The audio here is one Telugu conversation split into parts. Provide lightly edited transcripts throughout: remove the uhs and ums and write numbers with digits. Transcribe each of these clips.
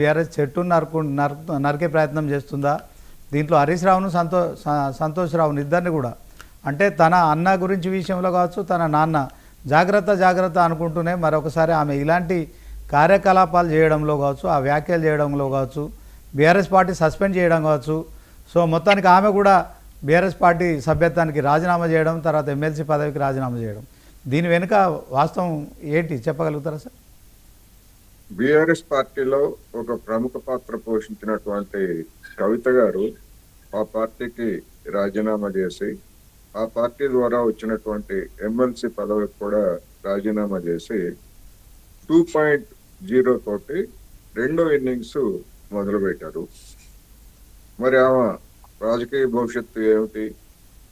టీఆర్ఎస్ చెట్టు నరికే ప్రయత్నం చేస్తుందా? దీంట్లో హరీష్ రావును సంతోష్ రావును ఇద్దరిని కూడా అంటే తన అన్న గురించి విషయంలో కావచ్చు, తన నాన్న జాగ్రత్త అనుకుంటూనే మరొకసారి ఆమె ఇలాంటి కార్యకలాపాలు చేయడంలో కావచ్చు, ఆ వ్యాఖ్యలు చేయడంలో కావచ్చు, బీఆర్ఎస్ పార్టీ సస్పెండ్ చేయడం కావచ్చు. సో మొత్తానికి ఆమె కూడా బీఆర్ఎస్ పార్టీ సభ్యత్వానికి రాజీనామా చేయడం, తర్వాత ఎమ్మెల్సీ పదవికి రాజీనామా చేయడం, దీని వెనుక వాస్తవం ఏంటి చెప్పగలుగుతారా సార్? బీఆర్ఎస్ పార్టీలో ఒక ప్రముఖ పాత్ర పోషించినటువంటి కవిత గారు ఆ పార్టీకి రాజీనామా చేసి ఆ పార్టీ ద్వారా వచ్చినటువంటి ఎమ్మెల్సీ పదవికి కూడా రాజీనామా చేసి 2.0 తోటి రెండో ఇన్నింగ్స్ మొదలుపెట్టారు. మరి ఆమె రాజకీయ భవిష్యత్తు ఏమిటి?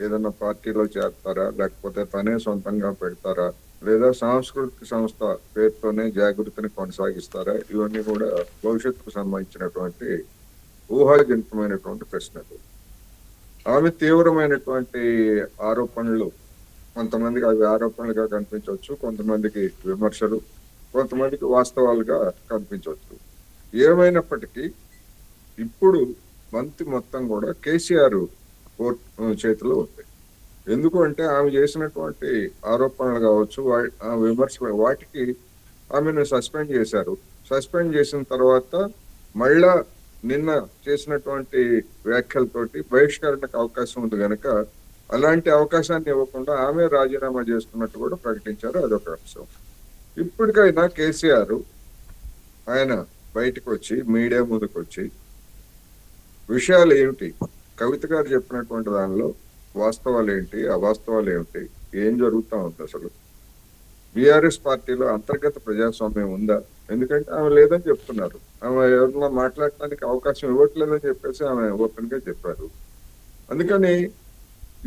ఏదన్నా పార్టీలో చేస్తారా, లేకపోతే తనే సొంతంగా పెడతారా, లేదా సాంస్కృతిక సంస్థ పేరుతోనే జాగృతిని కొనసాగిస్తారా? ఇవన్నీ కూడా భవిష్యత్తుకు సంబంధించినటువంటి ఊహాజనితమైనటువంటి ప్రశ్నలు. ఆమె తీవ్రమైనటువంటి ఆరోపణలు, కొంతమందికి అవి ఆరోపణలుగా కనిపించవచ్చు, కొంతమందికి విమర్శలు, కొంతమందికి వాస్తవాలుగా కనిపించవచ్చు. ఏమైనప్పటికీ ఇప్పుడు మంత్రి మొత్తం కూడా కేసీఆర్ చేతిలో ఉంది. ఎందుకు అంటే ఆమె చేసినటువంటి ఆరోపణలు కావచ్చు, విమర్శలు, వాటికి ఆమెను సస్పెండ్ చేశారు. సస్పెండ్ చేసిన తర్వాత మళ్ళా నిన్న చేసినటువంటి వ్యాఖ్యలతోటి బహిష్కరణకు అవకాశం ఉంది కనుక అలాంటి అవకాశాన్ని ఇవ్వకుండా ఆమె రాజీనామా చేస్తున్నట్టు కూడా ప్రకటించారు. అదొక అంశం. ఇప్పటికైనా కేసీఆర్ ఆయన బయటకు వచ్చి మీడియా ముందుకు వచ్చి విషయాలు ఏమిటి, కవిత గారు చెప్పినటువంటి దానిలో వాస్తవాలు ఏంటి, అవాస్తవాలు ఏమిటి, ఏం జరుగుతూ ఉంది, అసలు బీఆర్ఎస్ పార్టీలో అంతర్గత ప్రజాస్వామ్యం ఉందా? ఎందుకంటే ఆమె లేదని చెప్తున్నారు. ఆమె ఎవరన్నా మాట్లాడటానికి అవకాశం ఇవ్వట్లేదని చెప్పేసి ఆమె ఓపెన్ గా చెప్పారు. అందుకని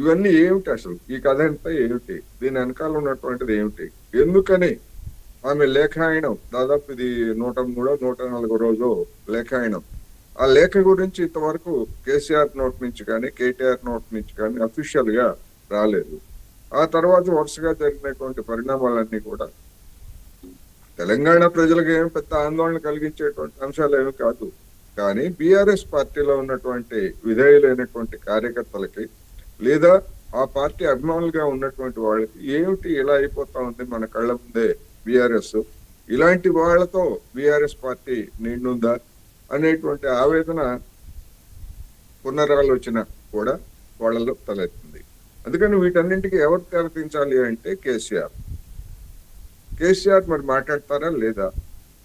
ఇవన్నీ ఏమిటి, అసలు ఈ కథ అంతా ఏమిటి, దీని వెనకాల ఉన్నటువంటిది ఏమిటి, ఎందుకని ఆమె లేఖాయనం, దాదాపు ఇది 103-104 రోజు లేఖాయనం, ఆ లేఖ గురించి ఇంతవరకు కేసీఆర్ నోట్ నుంచి కానీ కేటీఆర్ నోట్ నుంచి కానీ అఫీషియల్ గా రాలేదు. ఆ తర్వాత వరుసగా జరిగినటువంటి పరిణామాలన్నీ కూడా తెలంగాణ ప్రజలకు ఏమి పెద్ద ఆందోళన కలిగించేటువంటి అంశాలు ఏమి కాదు. కానీ బీఆర్ఎస్ పార్టీలో ఉన్నటువంటి విధేయులైనటువంటి కార్యకర్తలకి, లేదా ఆ పార్టీ అభిమానులుగా ఉన్నటువంటి వాళ్ళకి ఏమిటి ఇలా అయిపోతా ఉంది మన కళ్ళ ముందే బీఆర్ఎస్, ఇలాంటి వాళ్లతో బీఆర్ఎస్ పార్టీ నిండుందా అనేటువంటి ఆవేదన, పునరాలోచన కూడా వాళ్ళలో తలెత్తింది. అందుకని వీటన్నింటికి ఎవరు తెరదించాలి అంటే కేసీఆర్ మరి మాట్లాడతారా లేదా?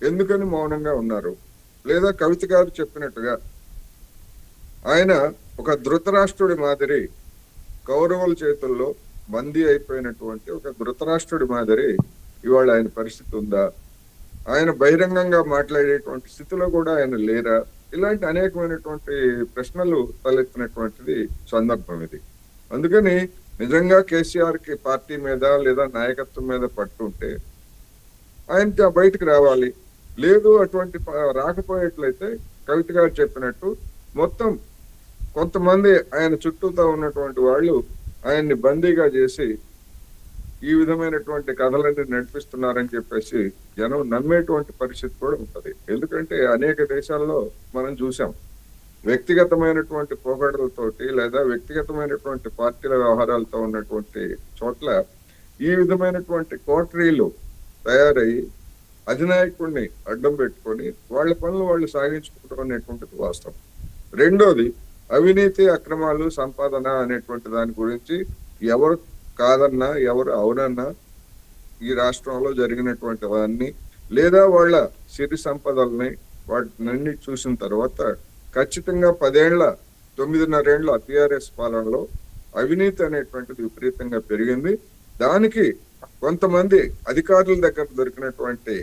ఎందుకని మౌనంగా ఉన్నారు? లేదా కవిత గారు చెప్పినట్టుగా ఆయన ఒక ధృతరాష్ట్రుడి మాదిరి, కౌరవుల చేతుల్లో బందీ అయిపోయినటువంటి ఒక ధృతరాష్ట్రుడి మాదిరి ఇవాళ ఆయన పరిస్థితి ఉందా? ఆయన బహిరంగంగా మాట్లాడేటువంటి స్థితిలో కూడా ఆయన లేరా? ఇలాంటి అనేకమైనటువంటి ప్రశ్నలు తలెత్తినటువంటిది సందర్భం ఇది. అందుకని నిజంగా కేసీఆర్ కి పార్టీ మీద లేదా నాయకత్వం మీద పట్టుంటే ఆయన బయటకు రావాలి. లేదు అటువంటి రాకపోయేట్లయితే కవిత గారు చెప్పినట్టు మొత్తం కొంతమంది ఆయన చుట్టూతో ఉన్నటువంటి వాళ్ళు ఆయన్ని బందీగా చేసి ఈ విధమైనటువంటి కథలన్నీ నడిపిస్తున్నారని చెప్పేసి జనం నమ్మేటువంటి పరిస్థితి కూడా ఉంటది. ఎందుకంటే అనేక దేశాల్లో మనం చూసాం, వ్యక్తిగతమైనటువంటి పోకడలతోటి లేదా వ్యక్తిగతమైనటువంటి పార్టీల వ్యవహారాలతో ఉన్నటువంటి చోట్ల ఈ విధమైనటువంటి కోటరీలు తయారయ్యి అధినాయకుడిని అడ్డం పెట్టుకొని వాళ్ళ పనులు వాళ్ళు సాగించుకుంటాం అనేటువంటిది వాస్తవం. రెండోది, అవినీతి, అక్రమాలు, సంపాదన అనేటువంటి దాని గురించి ఎవరు కాదన్నా ఎవరు అవునన్నా ఈ రాష్ట్రంలో జరిగినటువంటి వాన్ని లేదా వాళ్ళ సిరి సంపదల్ని వాటినన్ని చూసిన తర్వాత ఖచ్చితంగా 9.5 ఏళ్ల టీఆర్ఎస్ పాలనలో అవినీతి అనేటువంటిది విపరీతంగా పెరిగింది. దానికి కొంతమంది అధికారుల దగ్గర దొరికినటువంటి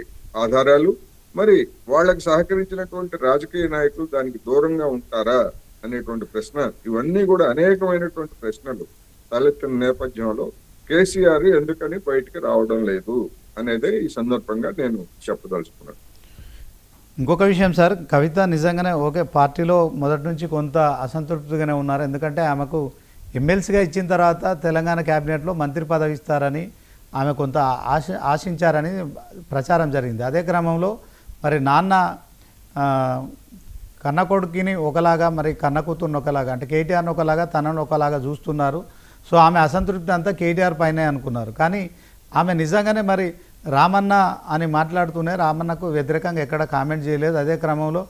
ఆధారాలు, మరి వాళ్ళకి సహకరించినటువంటి రాజకీయ నాయకులు దానికి దూరంగా ఉంటారా అనేటువంటి ప్రశ్న, ఇవన్నీ కూడా అనేకమైనటువంటి ప్రశ్నలు తలెత్తిన నేపథ్యంలో కేసీఆర్ ఎందుకని బయటికి రావడం లేదు అనేది ఈ సందర్భంగా నేను చెప్పదలుచుకున్నాను. ఇంకొక విషయం సార్, కవిత నిజంగానే ఓకే పార్టీలో మొదటి నుంచి కొంత అసంతృప్తిగానే ఉన్నారు. ఎందుకంటే ఆమెకు ఎమ్మెల్సీగా ఇచ్చిన తర్వాత తెలంగాణ క్యాబినెట్లో మంత్రి పదవి ఇస్తారని ఆమె కొంత ఆశించారని ప్రచారం జరిగింది. అదే క్రమంలో మరి నాన్న కన్న కొడుకుని ఒకలాగా మరి కన్న కూతుర్ని ఒకలాగా అంటే కేటీఆర్ని ఒకలాగా తనను ఒకలాగా చూస్తున్నారు. సో ఆమె అసంతృప్తి అంతా కేటీఆర్ పైనే అనుకున్నారు. కానీ ఆమె నిజంగానే మరి రామన్న అని మాట్లాడుతూనే రామన్నకు వ్యతిరేకంగా ఎక్కడ కామెంట్ చేయలేదు. అదే క్రమంలో